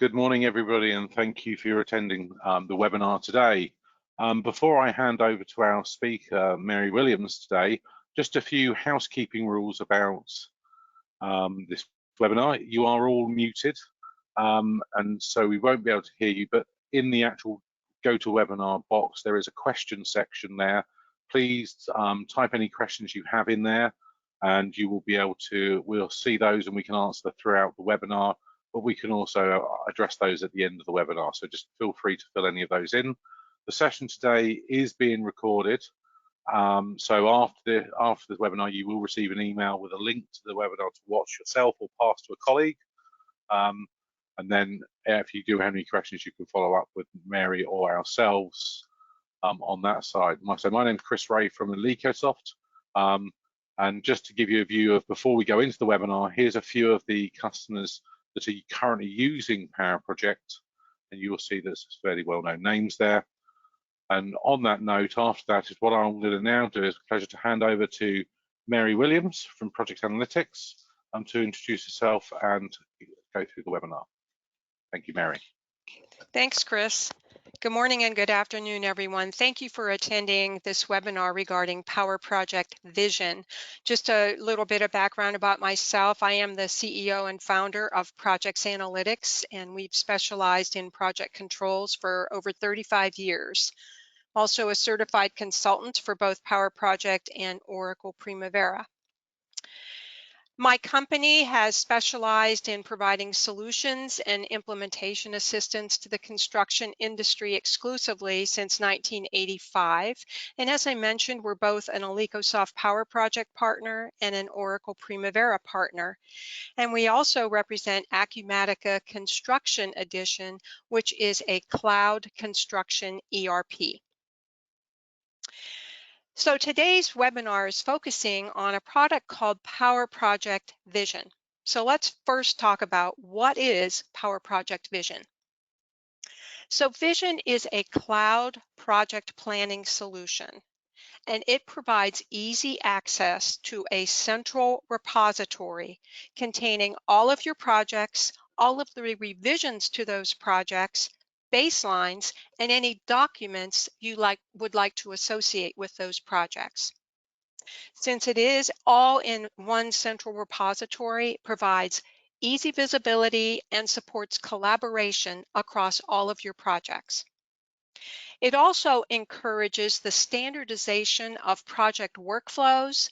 Good morning, everybody, and thank you for your attending the webinar today. Before I hand over to our speaker, Mary Williams, today, just a few housekeeping rules about this webinar. You are all muted, and so we won't be able to hear you, but in the actual GoToWebinar box, there is a question section there. Please type any questions you have in there, and you will be able to, we'll see those and we can answer them throughout the webinar, but we can also address those at the end of the webinar. So just feel free to fill any of those in. The session today is being recorded. So after the webinar, you will receive an email with a link to the webinar to watch yourself or pass to a colleague. And then if you do have any questions, you can follow up with Mary or ourselves on that side. So my name is Chris Ray from Alicosoft. And just to give you a view of, before we go into the webinar, here's a few of the customers that are currently using Powerproject, and you will see there's fairly well-known names there. And on that note, after that is what I'm going to now do. It's a pleasure to hand over to Mary Williams from Project Analytics to introduce herself and go through the webinar. Thank you, Mary. Thanks, Chris. Good morning and good afternoon, everyone. Thank you for attending this webinar regarding Powerproject Vision. Just a little bit of background about myself. I am the CEO and founder of Project Analytics, and we've specialized in project controls for over 35 years. Also a certified consultant for both Powerproject and Oracle Primavera. My company has specialized in providing solutions and implementation assistance to the construction industry exclusively since 1985. And as I mentioned, we're both an Alicosoft Powerproject partner and an Oracle Primavera partner. And we also represent Acumatica Construction Edition, which is a cloud construction ERP. So today's webinar is focusing on a product called Powerproject Vision. So let's first talk about what is Powerproject Vision. So Vision is a cloud project planning solution, and it provides easy access to a central repository containing all of your projects, all of the revisions to those projects, baselines, and any documents you would like to associate with those projects. Since it is all in one central repository, it provides easy visibility and supports collaboration across all of your projects. It also encourages the standardization of project workflows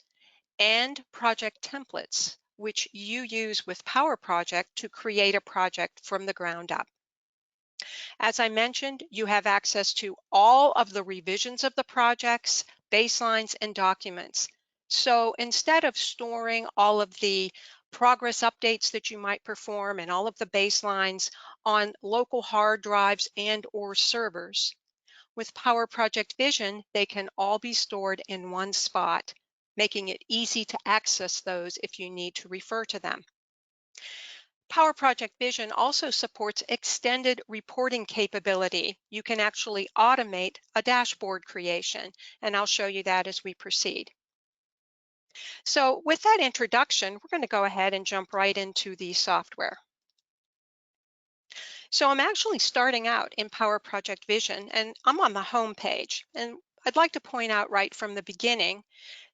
and project templates, which you use with Powerproject to create a project from the ground up. As I mentioned, you have access to all of the revisions of the projects, baselines, and documents. So instead of storing all of the progress updates that you might perform and all of the baselines on local hard drives and/or servers, with Powerproject Vision, they can all be stored in one spot, making it easy to access those if you need to refer to them. Powerproject Vision also supports extended reporting capability. You can actually automate a dashboard creation, and I'll show you that as we proceed. So with that introduction, we're going to go ahead and jump right into the software. So I'm actually starting out in Powerproject Vision, and I'm on the home page. And I'd like to point out right from the beginning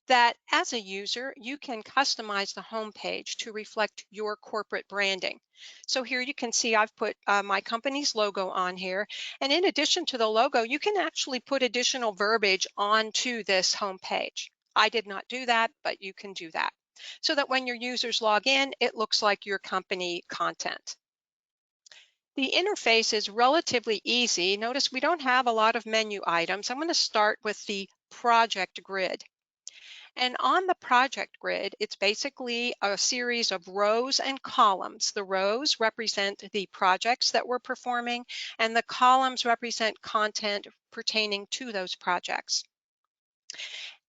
that as a user, you can customize the home page to reflect your corporate branding. So here you can see I've put my company's logo on here. And in addition to the logo, you can actually put additional verbiage onto this home page. I did not do that, but you can do that, so that when your users log in, it looks like your company content. The interface is relatively easy. Notice we don't have a lot of menu items. I'm going to start with the project grid. And on the project grid, it's basically a series of rows and columns. The rows represent the projects that we're performing, and the columns represent content pertaining to those projects.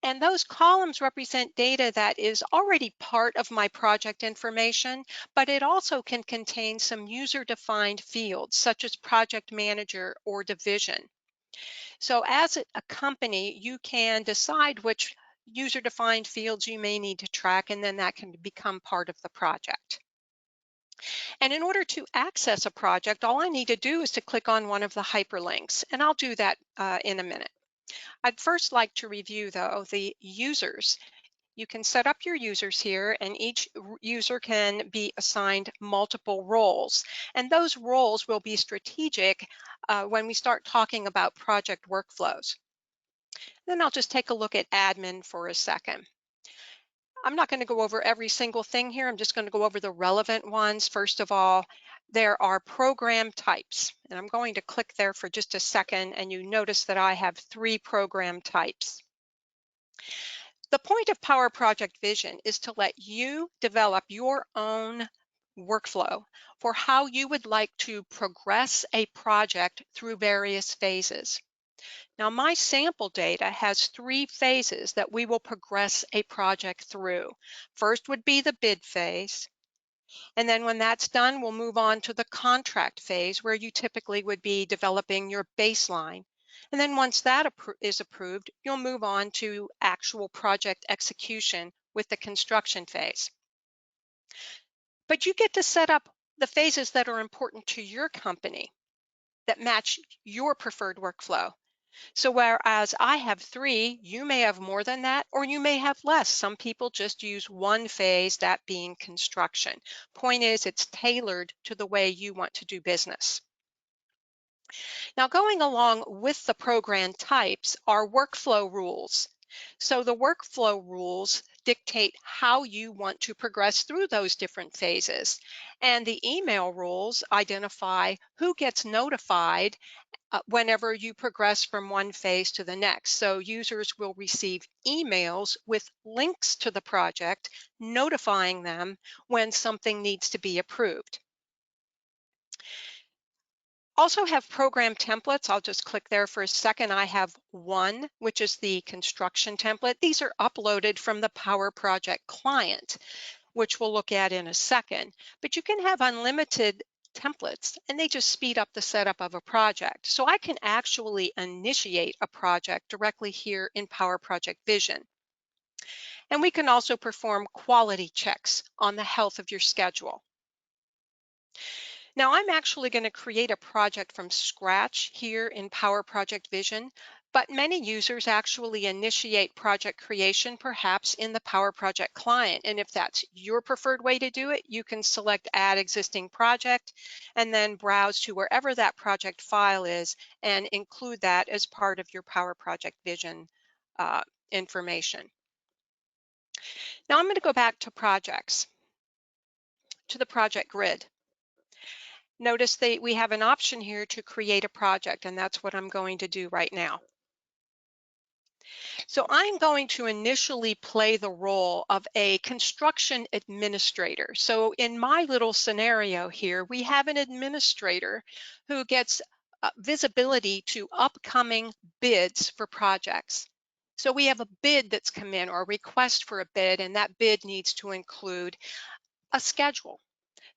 And those columns represent data that is already part of my project information, but it also can contain some user-defined fields, such as project manager or division. So as a company, you can decide which user-defined fields you may need to track, and then that can become part of the project. And in order to access a project, all I need to do is to click on one of the hyperlinks, and I'll do that in a minute. I'd first like to review, though, the users. You can set up your users here, and each user can be assigned multiple roles. And those roles will be strategic when we start talking about project workflows. Then I'll just take a look at admin for a second. I'm not going to go over every single thing here. I'm just going to go over the relevant ones. First of all, there are program types, and I'm going to click there for just a second, and you notice that I have 3 program types. The point of Power Project Vision is to let you develop your own workflow for how you would like to progress a project through various phases. Now, my sample data has 3 phases that we will progress a project through. First would be the bid phase. And then when that's done, we'll move on to the contract phase, where you typically would be developing your baseline. And then once that is approved, you'll move on to actual project execution with the construction phase. But you get to set up the phases that are important to your company that match your preferred workflow. So whereas I have 3, you may have more than that, or you may have less. Some people just use one phase, that being construction. Point is, it's tailored to the way you want to do business. Now, going along with the program types are workflow rules. So the workflow rules dictate how you want to progress through those different phases. And the email rules identify who gets notified whenever you progress from one phase to the next. So users will receive emails with links to the project, notifying them when something needs to be approved. Also have program templates. I'll just click there for a second. I have one, which is the construction template. These are uploaded from the Powerproject Client, which we'll look at in a second. But you can have unlimited templates, and they just speed up the setup of a project. So I can actually initiate a project directly here in Powerproject Vision. And we can also perform quality checks on the health of your schedule. Now I'm actually going to create a project from scratch here in Powerproject Vision, but many users actually initiate project creation perhaps in the Powerproject Client. And if that's your preferred way to do it, you can select Add Existing Project and then browse to wherever that project file is and include that as part of your Powerproject Vision information. Now I'm going to go back to projects, to the project grid. Notice that we have an option here to create a project, and that's what I'm going to do right now. So I'm going to initially play the role of a construction administrator. So in my little scenario here, we have an administrator who gets visibility to upcoming bids for projects. So we have a bid that's come in, or a request for a bid, and that bid needs to include a schedule.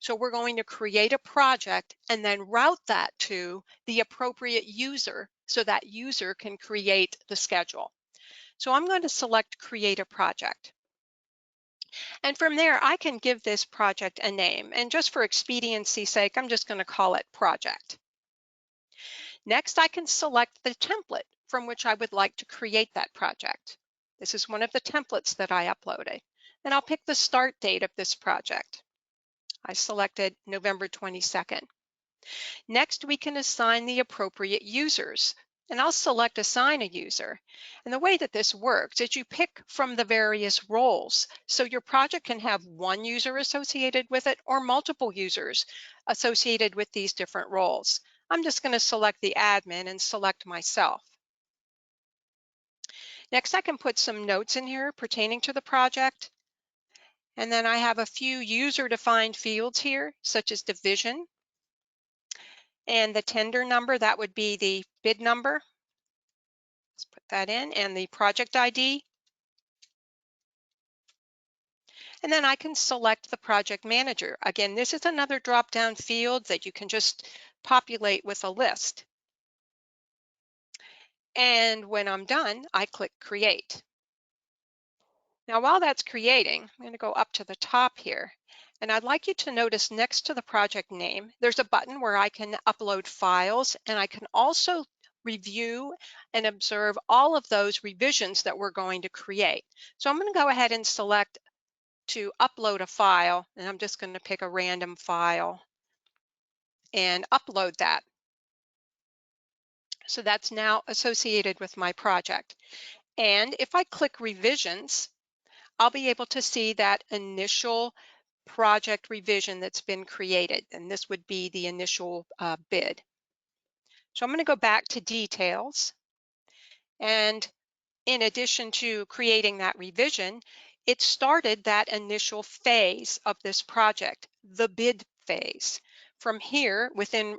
So we're going to create a project and then route that to the appropriate user so that user can create the schedule. So I'm going to select Create a Project. And from there, I can give this project a name. And just for expediency's sake, I'm just going to call it Project. Next, I can select the template from which I would like to create that project. This is one of the templates that I uploaded. And I'll pick the start date of this project. I selected November 22nd. Next, we can assign the appropriate users. And I'll select Assign a User. And the way that this works is you pick from the various roles. So your project can have one user associated with it or multiple users associated with these different roles. I'm just going to select the admin and select myself. Next, I can put some notes in here pertaining to the project. And then I have a few user-defined fields here, such as division. And the tender number, that would be the bid number. Let's put that in, and the project ID. And then I can select the project manager. Again, this is another drop-down field that you can just populate with a list. And when I'm done, I click Create. Now, while that's creating, I'm going to go up to the top here. And I'd like you to notice next to the project name, there's a button where I can upload files, and I can also review and observe all of those revisions that we're going to create. So I'm going to go ahead and select to upload a file, and I'm just going to pick a random file and upload that. So that's now associated with my project. And if I click revisions, I'll be able to see that initial project revision that's been created, and this would be the initial bid. So I'm going to go back to details, and in addition to creating that revision, it started that initial phase of this project, the bid phase. From here, within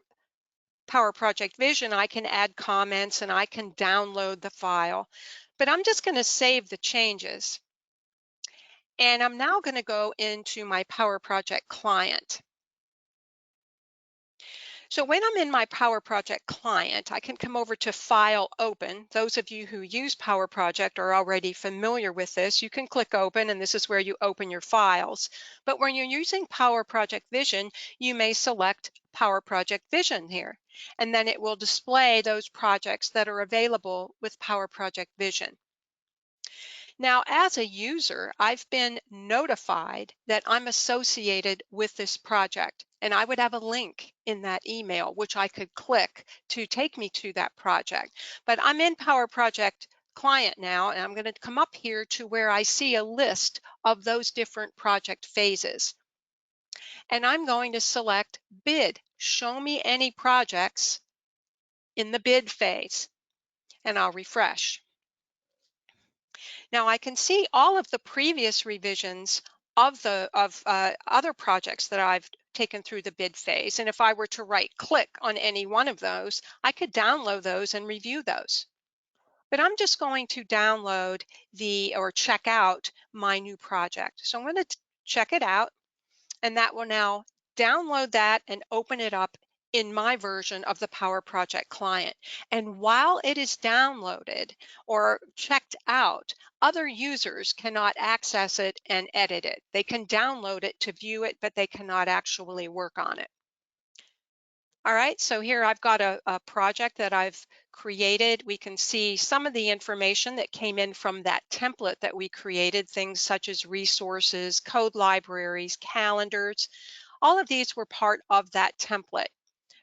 Powerproject Vision, I can add comments and I can download the file, but I'm just going to save the changes. And I'm now going to go into my Powerproject Client. So when I'm in my Powerproject Client, I can come over to File, Open. Those of you who use Powerproject are already familiar with this. You can click Open, and this is where you open your files. But when you're using Powerproject Vision, you may select Powerproject Vision here, and then it will display those projects that are available with Powerproject Vision. Now, as a user, I've been notified that I'm associated with this project, and I would have a link in that email which I could click to take me to that project. But I'm in Powerproject Client now, and I'm going to come up here to where I see a list of those different project phases. And I'm going to select Bid. Show me any projects in the bid phase, and I'll refresh. Now I can see all of the previous revisions of other projects that I've taken through the bid phase. And if I were to right click on any one of those, I could download those and review those. But I'm just going to download or check out my new project. So I'm going to check it out, and that will now download that and open it up in my version of the Powerproject Client. And while it is downloaded or checked out, other users cannot access it and edit it. They can download it to view it, but they cannot actually work on it. All right, so here I've got a project that I've created. We can see some of the information that came in from that template that we created, things such as resources, code libraries, calendars. All of these were part of that template,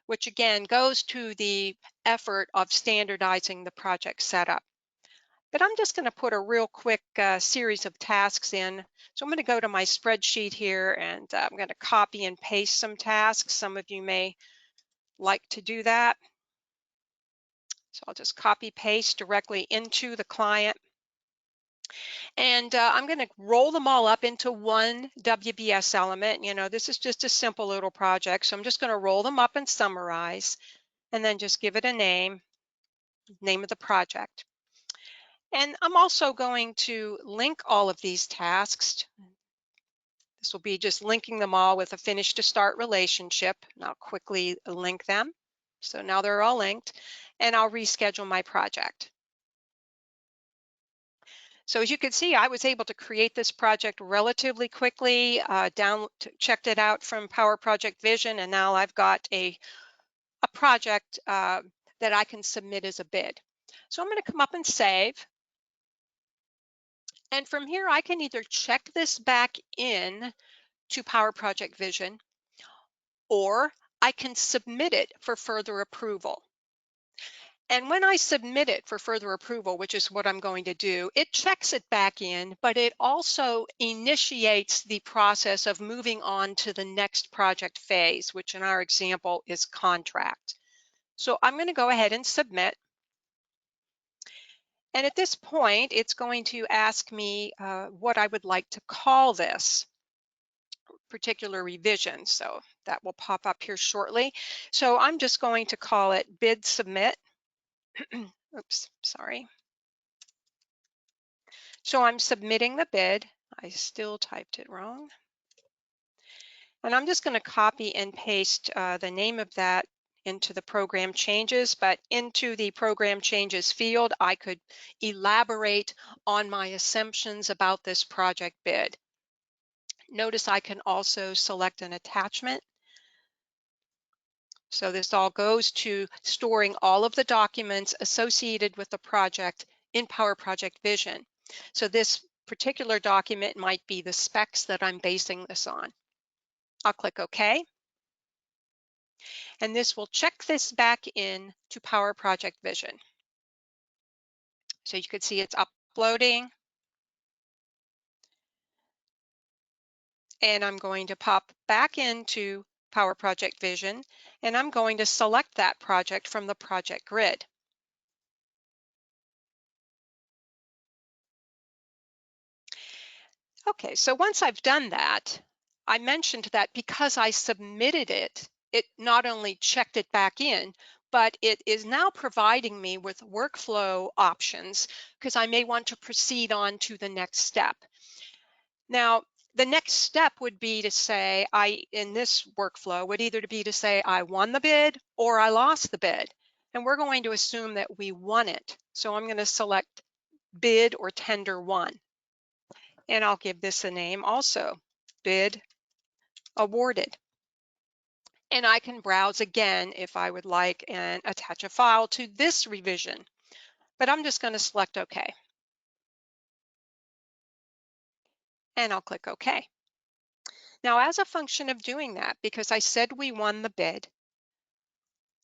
which again goes to the effort of standardizing the project setup. But I'm just going to put a real quick series of tasks in. So I'm going to go to my spreadsheet here, and I'm going to copy and paste some tasks. Some of you may like to do that. So I'll just copy paste directly into the client. And I'm going to roll them all up into one WBS element. You know, this is just a simple little project. So I'm just going to roll them up and summarize, and then just give it a name of the project. And I'm also going to link all of these tasks. This will be just linking them all with a finish to start relationship. And I'll quickly link them. So now they're all linked, and I'll reschedule my project. So as you can see, I was able to create this project relatively quickly, checked it out from Powerproject Vision, and now I've got a project that I can submit as a bid. So I'm going to come up and save. And from here, I can either check this back in to Powerproject Vision, or I can submit it for further approval. And when I submit it for further approval, which is what I'm going to do, it checks it back in, but it also initiates the process of moving on to the next project phase, which in our example is contract. So I'm going to go ahead and submit. And at this point, it's going to ask me what I would like to call this particular revision. So that will pop up here shortly. So I'm just going to call it bid submit. Oops, sorry. So I'm submitting the bid. I still typed it wrong. And I'm just going to copy and paste the name of that into the program changes, but into the program changes field, I could elaborate on my assumptions about this project bid. Notice I can also select an attachment. So this all goes to storing all of the documents associated with the project in Powerproject Vision. So this particular document might be the specs that I'm basing this on. I'll click OK. And this will check this back in to Powerproject Vision. So you can see it's uploading. And I'm going to pop back into Powerproject Vision, and I'm going to select that project from the project grid. Okay, so once I've done that, I mentioned that because I submitted it, it not only checked it back in, but it is now providing me with workflow options because I may want to proceed on to the next step. Now, the next step would be to say, in this workflow, would either be to say I won the bid or I lost the bid. And we're going to assume that we won it. So I'm going to select bid or tender won. And I'll give this a name also, bid awarded. And I can browse again if I would like and attach a file to this revision. But I'm just going to select OK. And I'll click OK. Now, as a function of doing that, because I said we won the bid,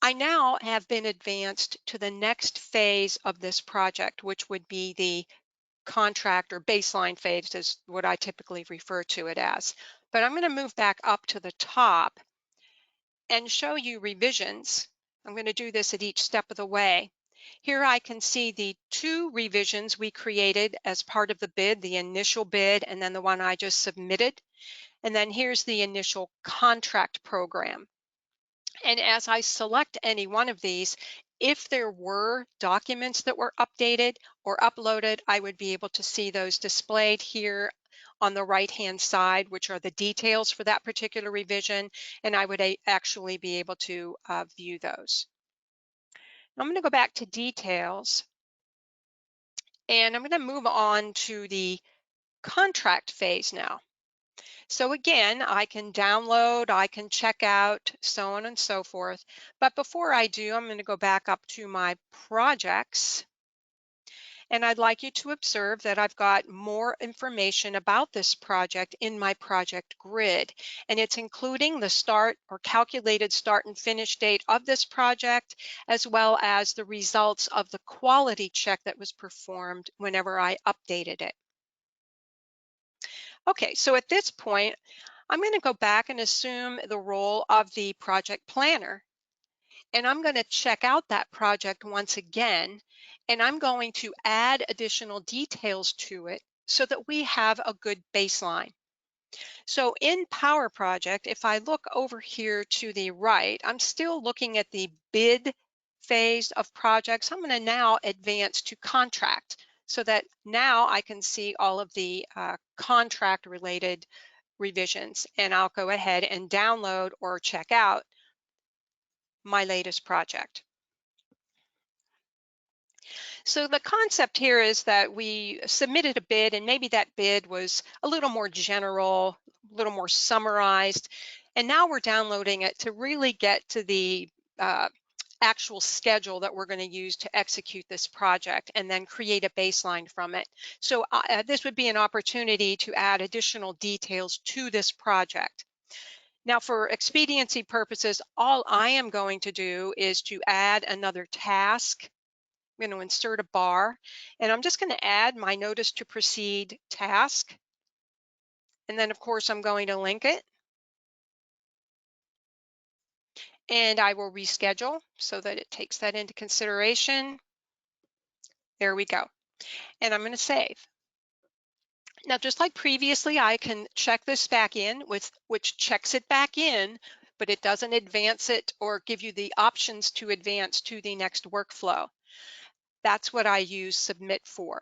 I now have been advanced to the next phase of this project, which would be the contract or baseline phase is what I typically refer to it as. But I'm going to move back up to the top and show you revisions. I'm going to do this at each step of the way. Here I can see the 2 revisions we created as part of the bid, the initial bid and then the one I just submitted. And then here's the initial contract program. And as I select any one of these, if there were documents that were updated or uploaded, I would be able to see those displayed here on the right-hand side, which are the details for that particular revision, and I would actually be able to view those. I'm going to go back to details, and I'm going to move on to the contract phase now. So again, I can download, I can check out, so on and so forth. But before I do, I'm going to go back up to my projects. And I'd like you to observe that I've got more information about this project in my project grid. And it's including the start or calculated start and finish date of this project, as well as the results of the quality check that was performed whenever I updated it. Okay, so at this point, I'm going to go back and assume the role of the project planner. And I'm going to check out that project once again, and I'm going to add additional details to it so that we have a good baseline. So in Powerproject, if I look over here to the right, I'm still looking at the bid phase of projects. I'm going to now advance to contract so that now I can see all of the contract related revisions, and I'll go ahead and download or check out my latest project. So the concept here is that we submitted a bid, and maybe that bid was a little more general, a little more summarized, and now we're downloading it to really get to the actual schedule that we're going to use to execute this project and then create a baseline from it. So this would be an opportunity to add additional details to this project. Now, for expediency purposes, all I am going to do is to add another task. I'm going to insert a bar, and I'm just going to add my notice to proceed task. And then, of course, I'm going to link it. And I will reschedule so that it takes that into consideration. There we go. And I'm going to save. Now, just like previously, I can check this back in, which checks it back in, but it doesn't advance it or give you the options to advance to the next workflow. That's what I use submit for.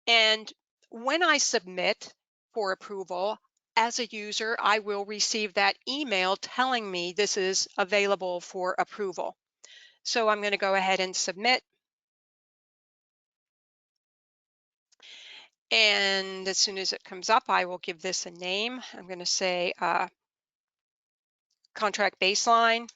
And when I submit for approval, as a user, I will receive that email telling me this is available for approval. So I'm going to go ahead and submit. And as soon as it comes up, I will give this a name. I'm going to say contract baseline,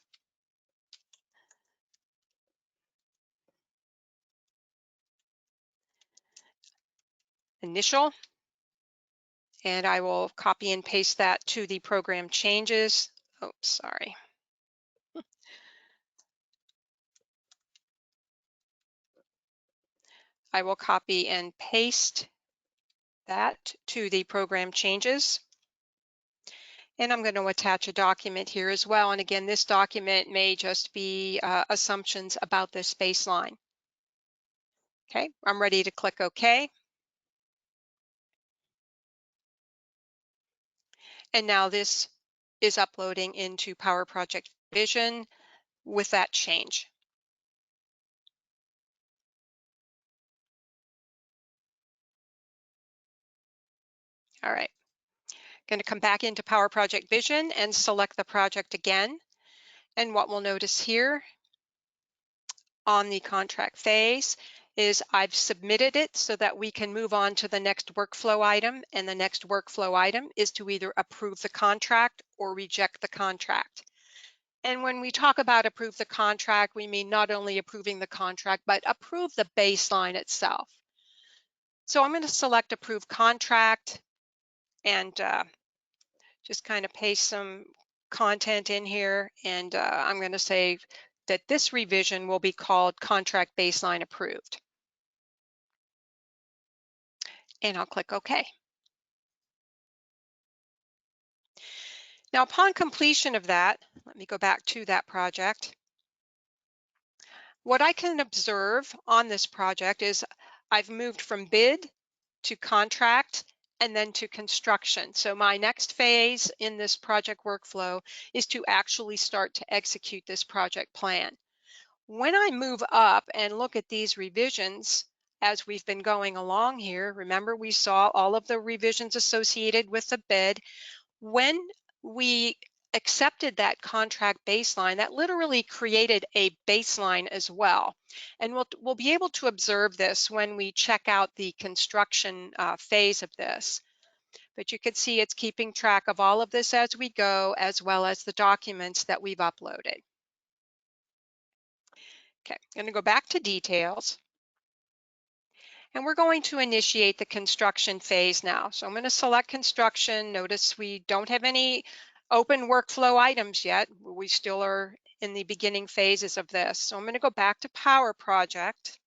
initial, and I will copy and paste that to the program changes. Oh, sorry. I will copy and paste that to the program changes. And I'm going to attach a document here as well. And again, this document may just be assumptions about this baseline. Okay, I'm ready to click OK. And now this is uploading into Powerproject Vision with that change. All right, going to come back into Powerproject Vision and select the project again. And what we'll notice here on the contract phase is I've submitted it so that we can move on to the next workflow item. And the next workflow item is to either approve the contract or reject the contract. And when we talk about approve the contract, we mean not only approving the contract, but approve the baseline itself. So I'm going to select approve contract and just kind of paste some content in here. And I'm going to say that this revision will be called contract baseline approved. And I'll click OK. Now, upon completion of that, let me go back to that project. What I can observe on this project is I've moved from bid to contract and then to construction. So my next phase in this project workflow is to actually start to execute this project plan. When I move up and look at these revisions, as we've been going along here, remember we saw all of the revisions associated with the bid. When we accepted that contract baseline, that literally created a baseline as well. And we'll be able to observe this when we check out the construction phase of this. But you can see it's keeping track of all of this as we go, as well as the documents that we've uploaded. Okay, I'm going to go back to details. And we're going to initiate the construction phase now. So I'm going to select construction. Notice we don't have any open workflow items yet. We still are in the beginning phases of this. So I'm going to go back to Powerproject.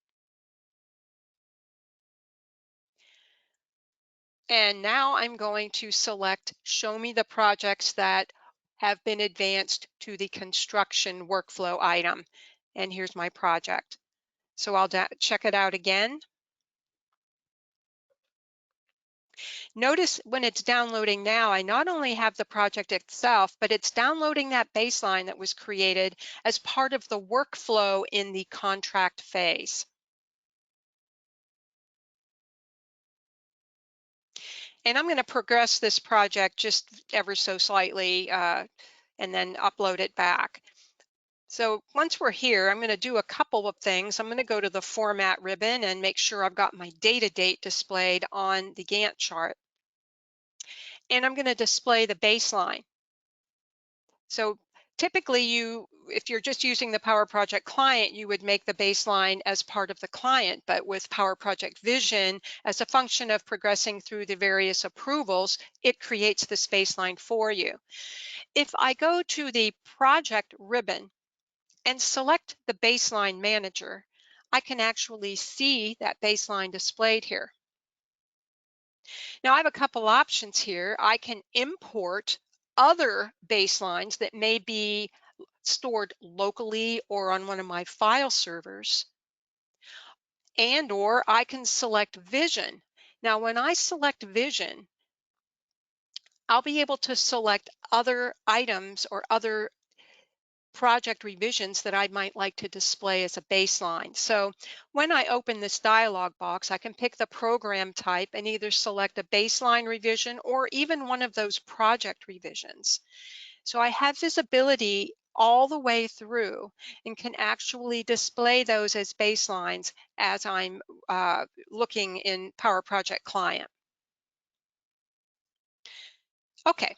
And now I'm going to select Show me the projects that have been advanced to the construction workflow item. And here's my project. So I'll check it out again. Notice when it's downloading now, I not only have the project itself, but it's downloading that baseline that was created as part of the workflow in the contract phase. And I'm going to progress this project just ever so slightly and then upload it back. So once we're here, I'm going to do a couple of things. I'm going to go to the Format ribbon and make sure I've got my data date displayed on the Gantt chart. And I'm going to display the baseline. So typically if you're just using the Powerproject Client, you would make the baseline as part of the client, but with Powerproject Vision, as a function of progressing through the various approvals, it creates this baseline for you. If I go to the Project ribbon and select the Baseline Manager, I can actually see that baseline displayed here. Now I have a couple options here. I can import other baselines that may be stored locally or on one of my file servers, and or I can select Vision. Now when I select Vision, I'll be able to select other items or other project revisions that I might like to display as a baseline. So when I open this dialog box, I can pick the program type and either select a baseline revision or even one of those project revisions. So I have visibility all the way through and can actually display those as baselines as I'm looking in Powerproject Client. Okay,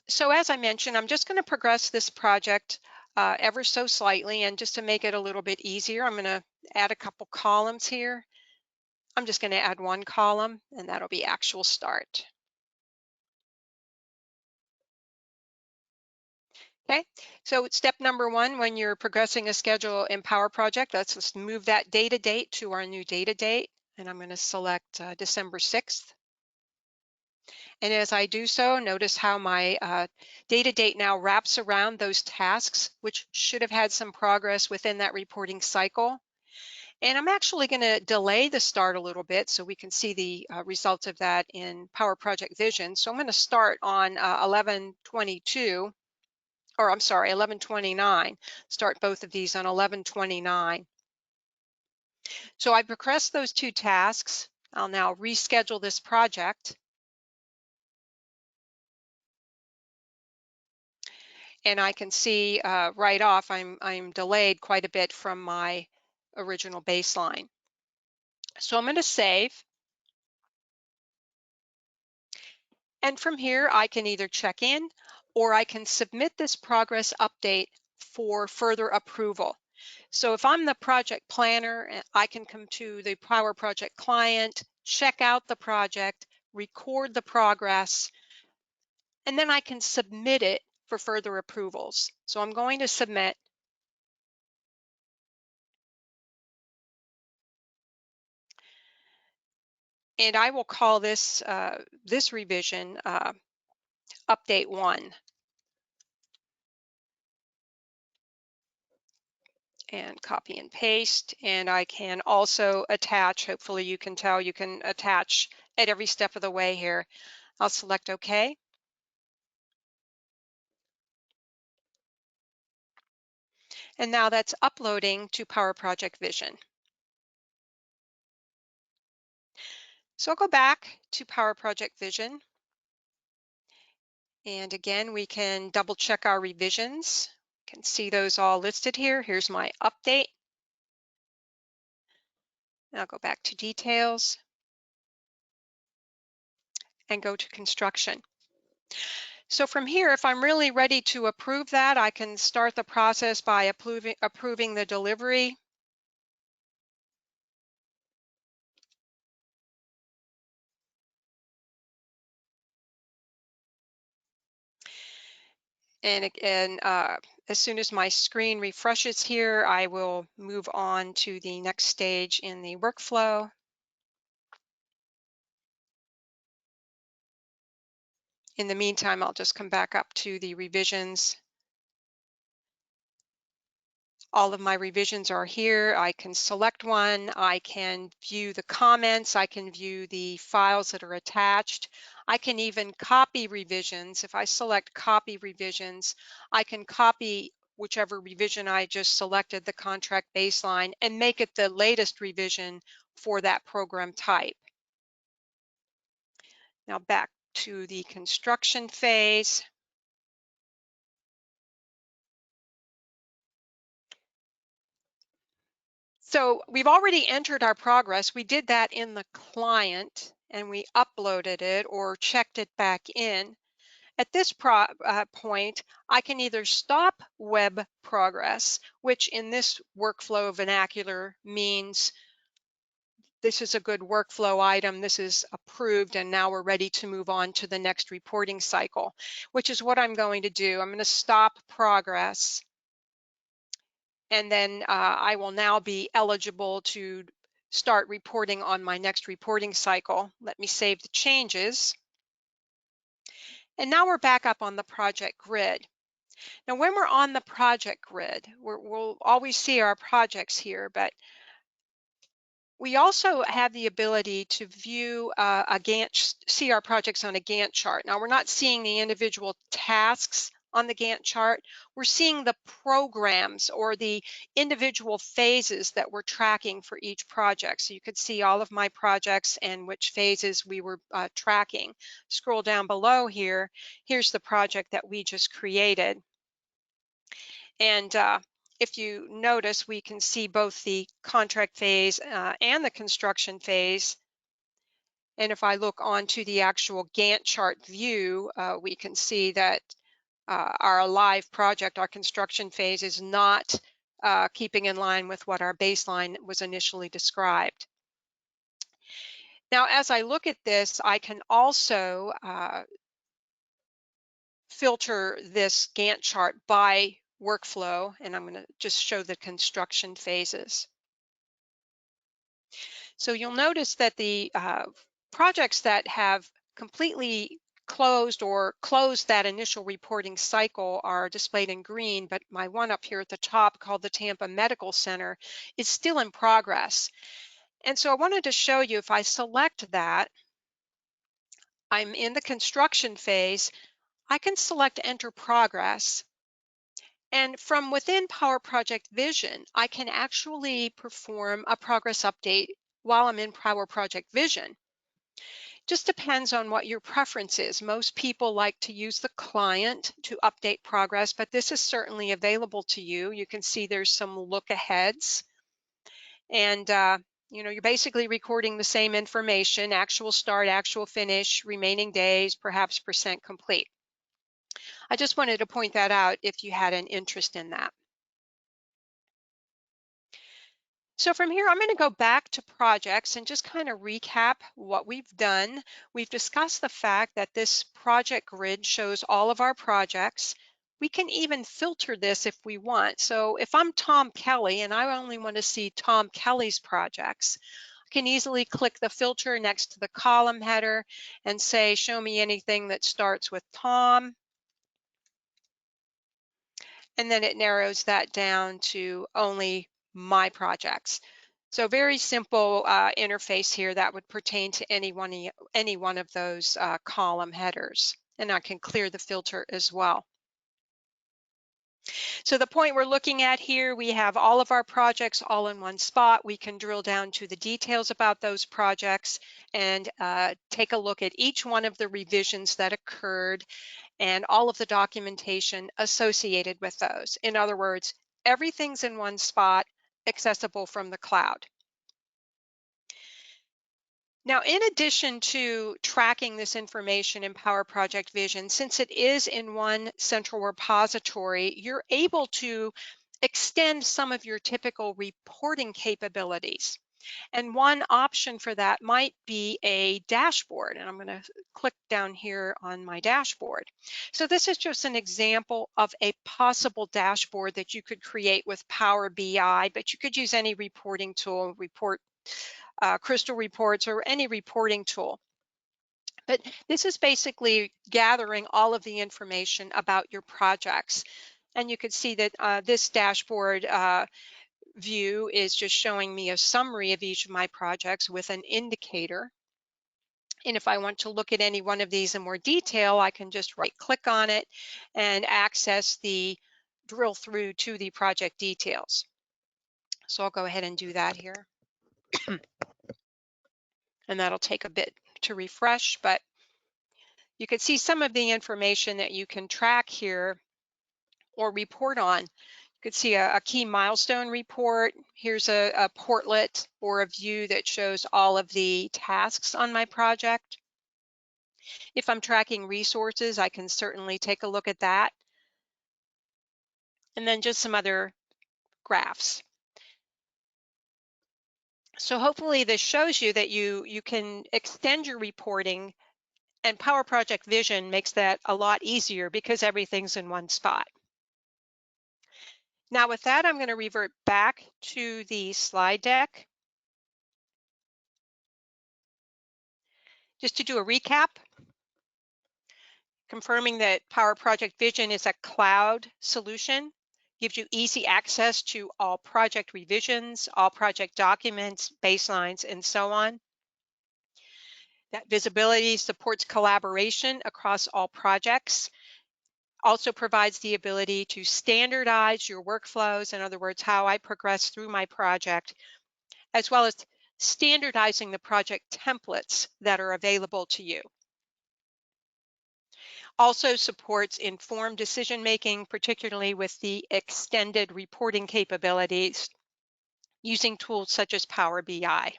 so as I mentioned, I'm just going to progress this project ever so slightly, and just to make it a little bit easier, I'm going to add a couple columns here. I'm just going to add one column, and that'll be actual start. Okay, so step number one, when you're progressing a schedule in Powerproject, let's just move that data date to our new data date. And I'm going to select December 6th. And as I do so, notice how my data date now wraps around those tasks, which should have had some progress within that reporting cycle. And I'm actually going to delay the start a little bit so we can see the results of that in Powerproject Vision. So I'm going to start on 11/22. Or I'm sorry, 11/29. Start both of these on 11/29. So I progressed those two tasks. I'll now reschedule this project. And I can see right off I'm delayed quite a bit from my original baseline. So I'm going to save. And from here, I can either check in or I can submit this progress update for further approval. So if I'm the project planner, I can come to the Powerproject Client, check out the project, record the progress, and then I can submit it for further approvals. So I'm going to submit. And I will call this this revision update 1. And copy and paste. And I can also attach, hopefully you can tell you can attach at every step of the way here. I'll select OK. And now that's uploading to Powerproject Vision. So I'll go back to Powerproject Vision. And again, we can double check our revisions. You can see those all listed here. Here's my update. I'll go back to details and go to construction. So from here, if I'm really ready to approve that, I can start the process by approving the delivery. And as soon as my screen refreshes here, I will move on to the next stage in the workflow. In the meantime, I'll just come back up to the revisions. All of my revisions are here. I can select one. I can view the comments. I can view the files that are attached. I can even copy revisions. If I select copy revisions, I can copy whichever revision I just selected, the contract baseline, and make it the latest revision for that program type. Now back to the construction phase. So we've already entered our progress. We did that in the client and we uploaded it or checked it back in. At this point, I can either stop web progress, which in this workflow vernacular means this is a good workflow item, this is approved, and now we're ready to move on to the next reporting cycle, which is what I'm going to do. I'm going to stop progress. And then I will now be eligible to start reporting on my next reporting cycle. Let me save the changes. And now we're back up on the project grid. Now, when we're on the project grid, we'll always see our projects here, but we also have the ability to view see our projects on a Gantt chart. Now, we're not seeing the individual tasks on the Gantt chart. We're seeing the programs or the individual phases that we're tracking for each project. So you could see all of my projects and which phases we were tracking. Scroll down below here. Here's the project that we just created. And if you notice, we can see both the contract phase and the construction phase. And if I look onto the actual Gantt chart view, we can see that our live project, our construction phase, is not keeping in line with what our baseline was initially described. Now, as I look at this, I can also filter this Gantt chart by workflow, and I'm going to just show the construction phases. So you'll notice that the projects that have completely closed or closed that initial reporting cycle are displayed in green, but my one up here at the top, called the Tampa Medical Center, is still in progress. And so I wanted to show you, if I select that, I'm in the construction phase, I can select Enter Progress. And from within Powerproject Vision, I can actually perform a progress update while I'm in Powerproject Vision. Just depends on what your preference is. Most people like to use the client to update progress, but this is certainly available to you. You can see there's some look aheads, and you're basically recording the same information: actual start, actual finish, remaining days, perhaps percent complete. I just wanted to point that out if you had an interest in that. So from here, I'm going to go back to projects and just kind of recap what we've done. We've discussed the fact that this project grid shows all of our projects. We can even filter this if we want. So if I'm Tom Kelly and I only want to see Tom Kelly's projects, I can easily click the filter next to the column header and say, show me anything that starts with Tom. And then it narrows that down to only my projects. So very simple interface here that would pertain to any one of those column headers. And I can clear the filter as well. So the point we're looking at here, we have all of our projects all in one spot. We can drill down to the details about those projects and take a look at each one of the revisions that occurred and all of the documentation associated with those. In other words, everything's in one spot, accessible from the cloud. Now, in addition to tracking this information in Powerproject Vision, since it is in one central repository, you're able to extend some of your typical reporting capabilities. And one option for that might be a dashboard. And I'm going to click down here on my dashboard. So this is just an example of a possible dashboard that you could create with Power BI, but you could use any reporting tool, Crystal Reports, or any reporting tool. But this is basically gathering all of the information about your projects. And you can see that this dashboard view is just showing me a summary of each of my projects with an indicator. And if I want to look at any one of these in more detail, I can just right-click on it and access the drill through to the project details. So I'll go ahead and do that here. And that'll take a bit to refresh, but you can see some of the information that you can track here or report on. You could see a key milestone report. Here's a portlet or a view that shows all of the tasks on my project. If I'm tracking resources, I can certainly take a look at that. And then just some other graphs. So hopefully this shows you that you can extend your reporting, and Powerproject Vision makes that a lot easier because everything's in one spot. Now with that, I'm going to revert back to the slide deck. Just to do a recap, confirming that Powerproject Vision is a cloud solution, gives you easy access to all project revisions, all project documents, baselines, and so on. That visibility supports collaboration across all projects. Also provides the ability to standardize your workflows, in other words, how I progress through my project, as well as standardizing the project templates that are available to you. Also supports informed decision-making, particularly with the extended reporting capabilities using tools such as Power BI.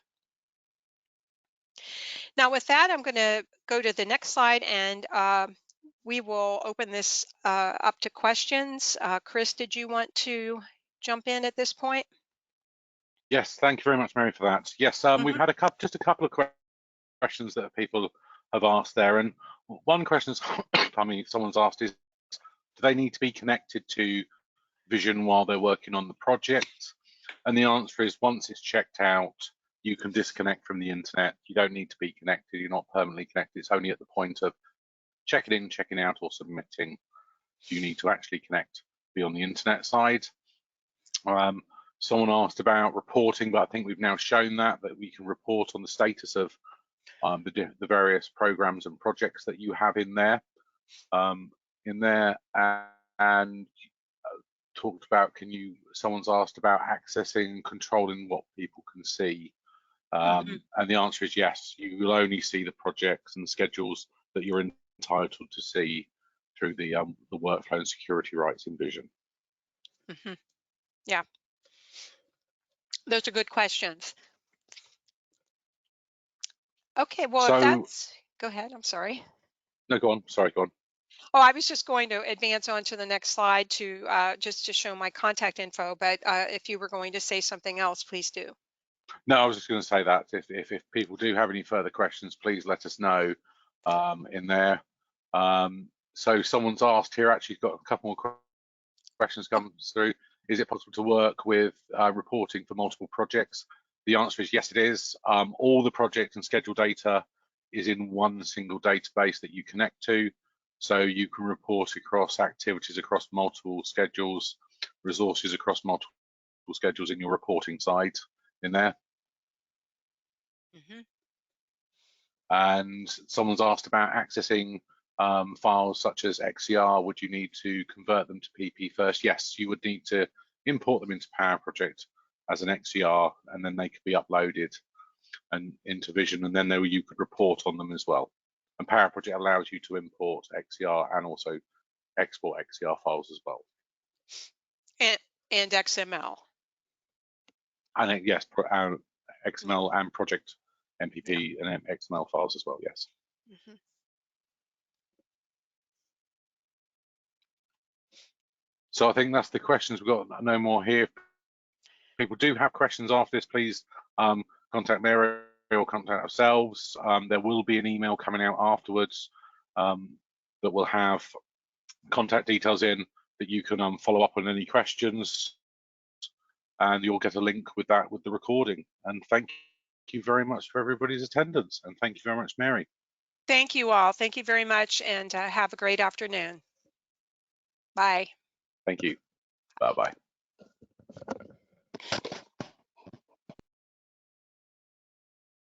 Now with that, I'm going to go to the next slide and we will open this up to questions. Chris, did you want to jump in at this point? Yes, thank you very much, Mary, for that. Yes, we've had just a couple of questions that people have asked there, and one question someone's asked is, do they need to be connected to Vision while they're working on the project? And the answer is, once it's checked out, you can disconnect from the internet. You don't need to be connected. You're not permanently connected. It's only at the point of checking in, checking out, or submitting do you need to actually connect, be on the internet side. Someone asked about reporting, but I think we've now shown that we can report on the status of the various programs and projects that you have in there, and talked about, someone's asked about accessing and controlling what people can see. And the answer is yes, you will only see the projects and schedules that you're entitled to see through the workflow and security rights in Vision. Yeah, those are good questions. Okay, well, So, if that's, go ahead, I'm sorry. No, go on, sorry, go on. Oh, I was just going to advance on to the next slide to just to show my contact info, but if you were going to say something else, please do. No, I was just going to say that if people do have any further questions, please let us know in there. So someone's asked here, actually got a couple more questions come through. Is it possible to work with reporting for multiple projects? The answer is yes, it is. All the project and schedule data is in one single database that you connect to. So you can report across activities across multiple schedules, resources across multiple schedules in your reporting side in there. And someone's asked about accessing files such as XCR. Would you need to convert them to PP first? Yes, you would need to import them into Powerproject as an XCR, and then they could be uploaded and into Vision, and then you could report on them as well. And Powerproject allows you to import XCR and also export XCR files as well. And XML. And yes, XML and project MPP and XML files as well, yes. So I think that's the questions. We've got no more here. If people do have questions after this, please contact Mary or contact ourselves. There will be an email coming out afterwards that will have contact details in that you can follow up on any questions, and you'll get a link with that with the recording. And thank you very much for everybody's attendance, and thank you very much, Mary. Thank you all. Thank you very much, and have a great afternoon. Bye. Thank you. Bye-bye.